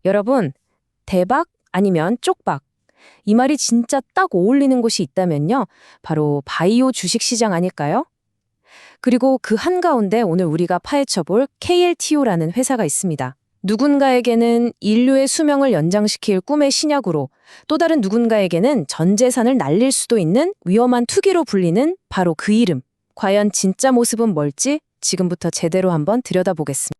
여러분, 대박 아니면 쪽박. 이 말이 진짜 딱 어울리는 곳이 있다면요. 바로 바이오 주식시장 아닐까요? 그리고 그 한가운데 오늘 우리가 파헤쳐볼 KLTO라는 회사가 있습니다. 누군가에게는 인류의 수명을 연장시킬 꿈의 신약으로, 또 다른 누군가에게는 전 재산을 날릴 수도 있는 위험한 투기로 불리는 바로 그 이름. 과연 진짜 모습은 뭘지 지금부터 제대로 한번 들여다보겠습니다.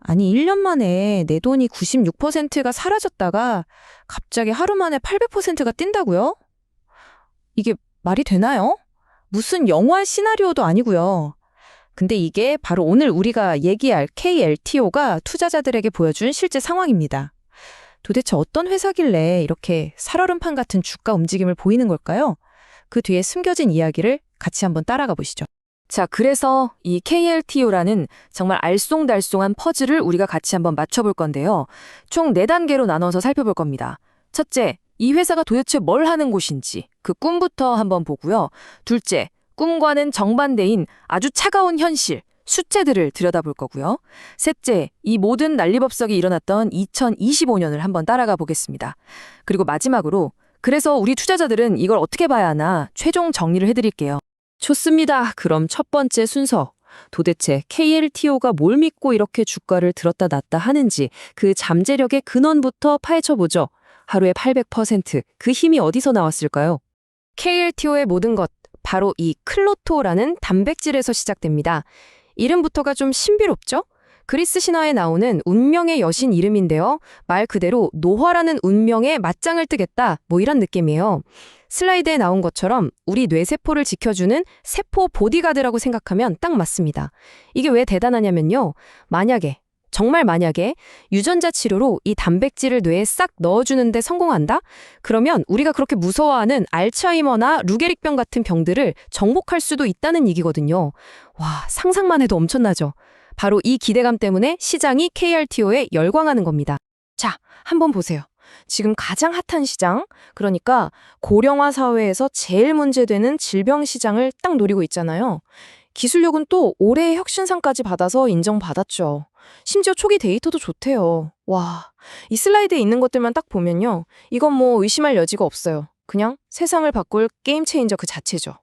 아니, 1년 만에 내 돈이 96%가 사라졌다가 갑자기 하루 만에 800%가 뛴다고요? 이게 말이 되나요? 무슨 영화 시나리오도 아니고요. 근데 이게 바로 오늘 우리가 얘기할 KLTO가 투자자들에게 보여준 실제 상황입니다. 도대체 어떤 회사길래 이렇게 살얼음판 같은 주가 움직임을 보이는 걸까요? 그 뒤에 숨겨진 이야기를 같이 한번 따라가 보시죠. 자, 그래서 이 KLTO라는 정말 알쏭달쏭한 퍼즐을 우리가 같이 한번 맞춰볼 건데요. 총 4단계로 나눠서 살펴볼 겁니다. 첫째, 이 회사가 도대체 뭘 하는 곳인지 그 꿈부터 한번 보고요. 둘째, 꿈과는 정반대인 아주 차가운 현실, 수치들을 들여다볼 거고요. 셋째, 이 모든 난리법석이 일어났던 2025년을 한번 따라가 보겠습니다. 그리고 마지막으로, 그래서 우리 투자자들은 이걸 어떻게 봐야 하나 최종 정리를 해드릴게요. 좋습니다. 그럼 첫 번째 순서. 도대체 KLTO가 뭘 믿고 이렇게 주가를 들었다 놨다 하는지 그 잠재력의 근원부터 파헤쳐보죠. 하루에 800%, 그 힘이 어디서 나왔을까요? KLTO의 모든 것, 바로 이 클로토라는 단백질에서 시작됩니다. 이름부터가 좀 신비롭죠? 그리스 신화에 나오는 운명의 여신 이름인데요. 말 그대로 노화라는 운명에 맞짱을 뜨겠다, 뭐 이런 느낌이에요. 슬라이드에 나온 것처럼 우리 뇌세포를 지켜주는 세포 보디가드라고 생각하면 딱 맞습니다. 이게 왜 대단하냐면요. 정말 만약에 유전자 치료로 이 단백질을 뇌에 싹 넣어주는데 성공한다? 그러면 우리가 그렇게 무서워하는 알츠하이머나 루게릭병 같은 병들을 정복할 수도 있다는 얘기거든요. 와, 상상만 해도 엄청나죠? 바로 이 기대감 때문에 시장이 KLTO에 열광하는 겁니다. 자, 한번 보세요. 지금 가장 핫한 시장, 그러니까 고령화 사회에서 제일 문제되는 질병 시장을 딱 노리고 있잖아요. 기술력은 또 올해의 혁신상까지 받아서 인정받았죠. 심지어 초기 데이터도 좋대요. 와, 이 슬라이드에 있는 것들만 딱 보면요. 이건 뭐 의심할 여지가 없어요. 그냥 세상을 바꿀 게임 체인저 그 자체죠.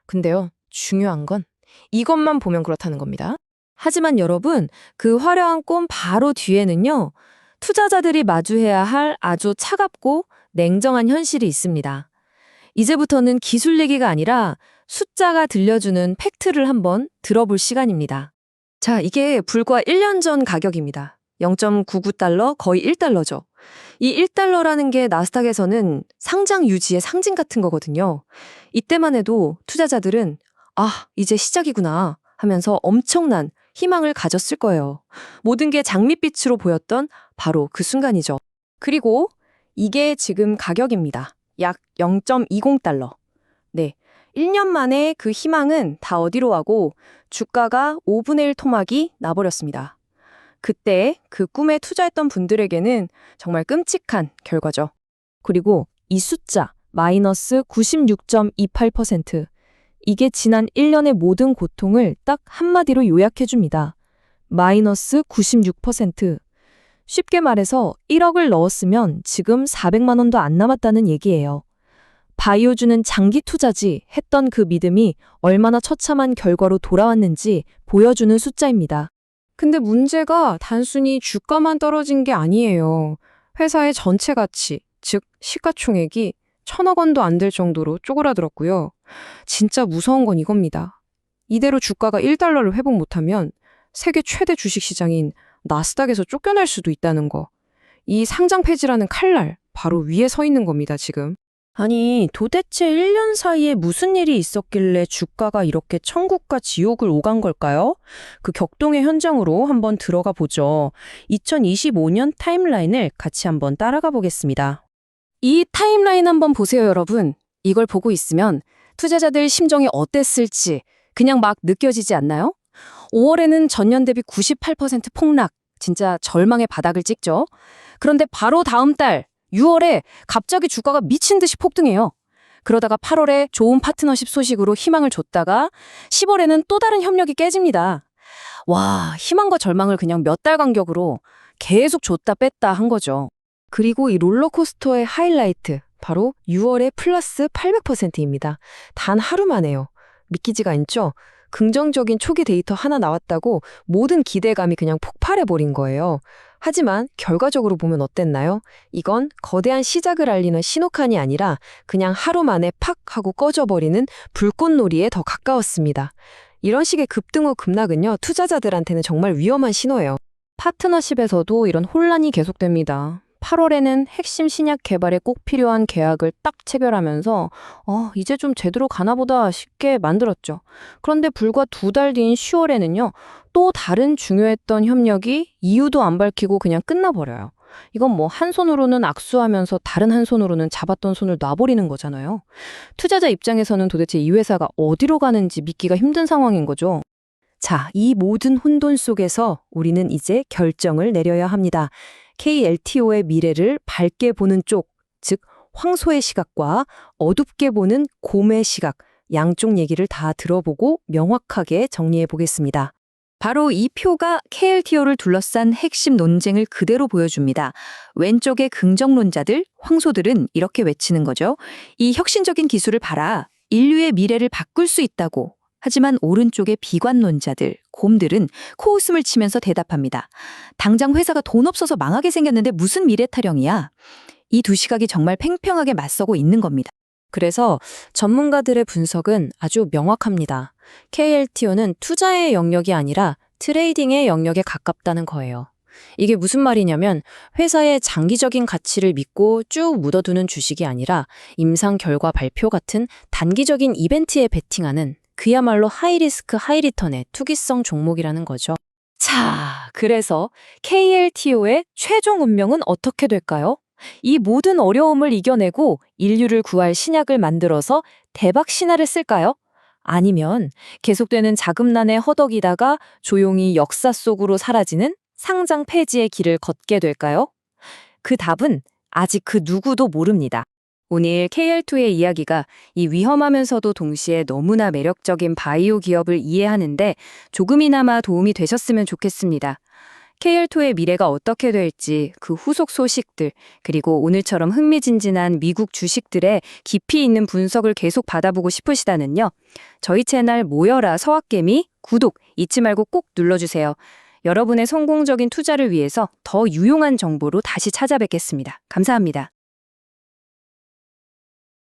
근데요, 중요한 건 이것만 보면 그렇다는 겁니다. 하지만 여러분, 그 화려한 꿈 바로 뒤에는요. 투자자들이 마주해야 할 아주 차갑고 냉정한 현실이 있습니다. 이제부터는 기술 얘기가 아니라 숫자가 들려주는 팩트를 한번 들어볼 시간입니다. 자, 이게 불과 1년 전 가격입니다. 0.99달러, 거의 1달러죠. 이 1달러라는 게 나스닥에서는 상장 유지의 상징 같은 거거든요. 이때만 해도 투자자들은 이제 시작이구나 하면서 엄청난 희망을 가졌을 거예요. 모든 게 장밋빛으로 보였던 바로 그 순간이죠. 그리고 이게 지금 가격입니다. 약 0.20달러. 네, 1년 만에 그 희망은 다 어디로 가고 주가가 5분의 1 토막이 나버렸습니다. 그때 그 꿈에 투자했던 분들에게는 정말 끔찍한 결과죠. 그리고 이 숫자, 마이너스 96.28%. 이게 지난 1년의 모든 고통을 딱 한마디로 요약해줍니다. 마이너스 96%. 쉽게 말해서 1억을 넣었으면 지금 400만 원도 안 남았다는 얘기예요. 바이오주는 장기 투자지 했던 그 믿음이 얼마나 처참한 결과로 돌아왔는지 보여주는 숫자입니다. 근데 문제가 단순히 주가만 떨어진 게 아니에요. 회사의 전체 가치, 즉 시가총액이 1,000억 원도 안 될 정도로 쪼그라들었고요. 진짜 무서운 건 이겁니다. 이대로 주가가 1달러를 회복 못하면 세계 최대 주식시장인 나스닥에서 쫓겨날 수도 있다는 거. 이 상장 폐지라는 칼날 바로 위에 서 있는 겁니다, 지금. 아니, 도대체 1년 사이에 무슨 일이 있었길래 주가가 이렇게 천국과 지옥을 오간 걸까요? 그 격동의 현장으로 한번 들어가 보죠. 2025년 타임라인을 같이 한번 따라가 보겠습니다. 이 타임라인 한번 보세요, 여러분. 이걸 보고 있으면 투자자들 심정이 어땠을지 그냥 막 느껴지지 않나요? 5월에는 전년 대비 98% 폭락, 진짜 절망의 바닥을 찍죠. 그런데 바로 다음 달 6월에 갑자기 주가가 미친 듯이 폭등해요. 그러다가 8월에 좋은 파트너십 소식으로 희망을 줬다가 10월에는 또 다른 협력이 깨집니다. 와, 희망과 절망을 그냥 몇 달 간격으로 계속 줬다 뺐다 한 거죠. 그리고 이 롤러코스터의 하이라이트, 바로 6월에 플러스 800%입니다. 단 하루 만에요. 믿기지가 않죠? 긍정적인 초기 데이터 하나 나왔다고 모든 기대감이 그냥 폭발해버린 거예요. 하지만 결과적으로 보면 어땠나요? 이건 거대한 시작을 알리는 신호칸이 아니라 그냥 하루 만에 팍 하고 꺼져버리는 불꽃놀이에 더 가까웠습니다. 이런 식의 급등 후 급락은요, 투자자들한테는 정말 위험한 신호예요. 파트너십에서도 이런 혼란이 계속됩니다. 8월에는 핵심 신약 개발에 꼭 필요한 계약을 딱 체결하면서 이제 좀 제대로 가나보다 싶게 만들었죠. 그런데 불과 2달 뒤인 10월에는요. 또 다른 중요했던 협력이 이유도 안 밝히고 그냥 끝나버려요. 이건 뭐 한 손으로는 악수하면서 다른 한 손으로는 잡았던 손을 놔버리는 거잖아요. 투자자 입장에서는 도대체 이 회사가 어디로 가는지 믿기가 힘든 상황인 거죠. 자, 이 모든 혼돈 속에서 우리는 이제 결정을 내려야 합니다. KLTO의 미래를 밝게 보는 쪽, 즉 황소의 시각과 어둡게 보는 곰의 시각, 양쪽 얘기를 다 들어보고 명확하게 정리해 보겠습니다. 바로 이 표가 KLTO를 둘러싼 핵심 논쟁을 그대로 보여줍니다. 왼쪽의 긍정론자들, 황소들은 이렇게 외치는 거죠. 이 혁신적인 기술을 봐라. 인류의 미래를 바꿀 수 있다고. 하지만 오른쪽의 비관론자들, 곰들은 코웃음을 치면서 대답합니다. 당장 회사가 돈 없어서 망하게 생겼는데 무슨 미래 타령이야. 이 두 시각이 정말 팽팽하게 맞서고 있는 겁니다. 그래서 전문가들의 분석은 아주 명확합니다. KLTO는 투자의 영역이 아니라 트레이딩의 영역에 가깝다는 거예요. 이게 무슨 말이냐면 회사의 장기적인 가치를 믿고 쭉 묻어두는 주식이 아니라 임상 결과 발표 같은 단기적인 이벤트에 베팅하는 그야말로 하이리스크 하이리턴의 투기성 종목이라는 거죠. 자, 그래서 KLTO의 최종 운명은 어떻게 될까요? 이 모든 어려움을 이겨내고 인류를 구할 신약을 만들어서 대박 신화를 쓸까요? 아니면 계속되는 자금난에 허덕이다가 조용히 역사 속으로 사라지는 상장 폐지의 길을 걷게 될까요? 그 답은 아직 그 누구도 모릅니다. 오늘 KL2의 이야기가 이 위험하면서도 동시에 너무나 매력적인 바이오 기업을 이해하는데 조금이나마 도움이 되셨으면 좋겠습니다. KL2의 미래가 어떻게 될지 그 후속 소식들, 그리고 오늘처럼 흥미진진한 미국 주식들의 깊이 있는 분석을 계속 받아보고 싶으시다면요. 저희 채널 모여라 서학개미 구독 잊지 말고 꼭 눌러주세요. 여러분의 성공적인 투자를 위해서 더 유용한 정보로 다시 찾아뵙겠습니다. 감사합니다.